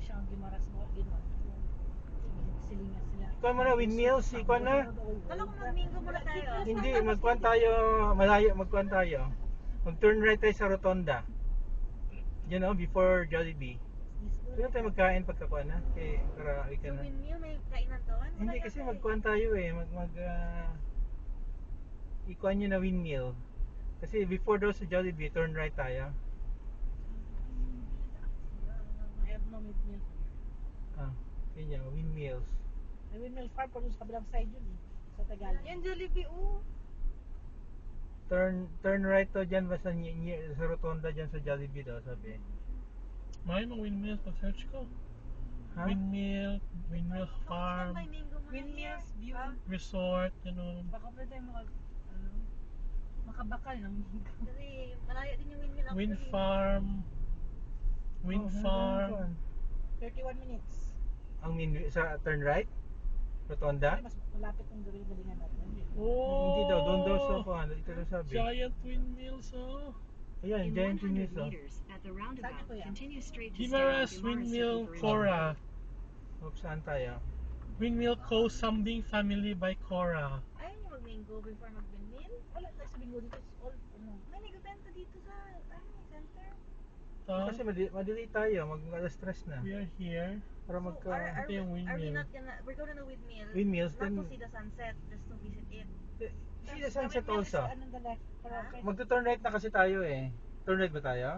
siya ang Guimaras mo, ginawa. Silingan sila. Ikuha mo na, windmills, ikuha na. Kala ko mag-mingo muna tayo. Hindi, magkuhan tayo, malayo, magkuhan tayo. Mag-turn right tayo sa Rotonda. You know, before Jollibee. Doon tayo magkain pagkakuha na. Okay, para ka So, na. windmill, may kainan doon? Hindi, kasi magkuhan tayo eh. Ikuha nyo na windmill. Kasi before daw sa Jollibee, turn right tayo. I have no windmill. Ah, yun yun, windmills. May windmill farm pa doon sa kabilang side yun eh. Sa Tagalog. Yan, Jollibee, oh. Turn right to dyan ba sa Rotonda dyan sa Jollibee daw, sabi. May mga windmills pag search ko. Ha? Windmill Saan farm, may mingo muna Windmills, here? view. Ah, resort, gano'n. Baka pwede tayo makabakal ng Kasi malayo din yung windmill actually. Wind farm. Wind Oh, farm. hanggang 31 minutes. Ang sa turn right? Rotonda? Mas malapit ng galing-galingan natin. Oh! Hindi daw, doon daw sa kuhan. Ito daw sabi. Giant windmills, oh. Ayan, In giant 100 windmills oh. meters at the roundabout, Kuya? continue straight to Guimaras stay on Windmill Circumferential Cora. Oh, saan tayo? Windmill Co. Sambing Family by Cora. Ayaw niyo mag-mingo before mag-windmill? Wala tayo sa bingo dito. It's all, May nagbebenta dito sa center. Kasi madili tayo, mag-alas stress na. We are here. Para So, magka... are ito yung we windmill. not gonna, we're going to windmill, Windmills, not to then- see the sunset, just to visit it. See the sunset also. Ano the left? Ha? Magto-turn right na kasi tayo eh. Turn right ba tayo?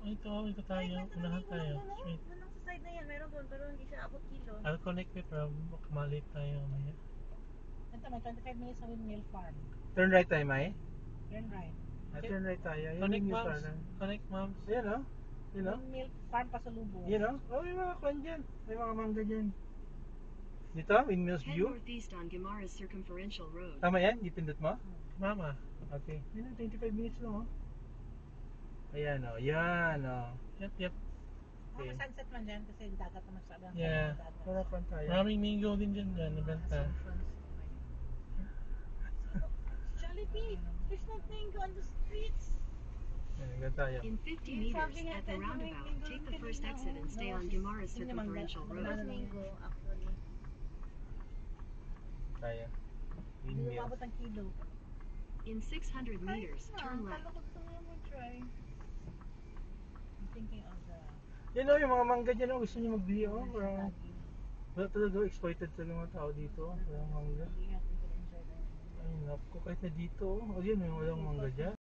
Ito tayo. Unahan tayo. Straight. Doon lang sa side na yan, meron doon, pero hindi siya abot kilo. I'll connect with Rob. Maliit tayo. Maya. Ito, may 25 minutes sa windmill farm. Turn right tayo, May? Turn right. Turn right tayo. Yung Connect windmill moms. farm. Connect moms. Ayan oh. Yun oh. Windmill farm pa sa Lubo. Yun oh. Oh, may mga kwan dyan. May mga mangga dyan. Dito, windmills Head view. northeast on Guimaras Circumferential Road. Tama yan? Dipindot mo? Mama. Okay. Yun oh, 25 minutes lang oh. Ayan oh. Yan oh. Yep. Okay. May sunset man dyan kasi dagat naman sa abang. Yeah. Para kwan tayo. Maraming mingo din dyan dyan. Nabenta. Jollibee, there's no mango on the streets. Ayan, tayo. In 50 meters at the roundabout, take the first exit and stay on Guimaras Circumferential There's Road. mango, actually. Tayo. Hindi Windmills. umabot ang kilo. In 600 meters, turn left. Kala ko gusto mo mag-try. I'm thinking of the... Yan o, yung mga mangga dyan o, gusto nyo magbili o. Parang, wala talaga, exploited talaga mga tao dito. Walang mangga. Hindi natin enjoy that. Ay, naku, kahit na dito o. O yun, yung walang mangga dyan.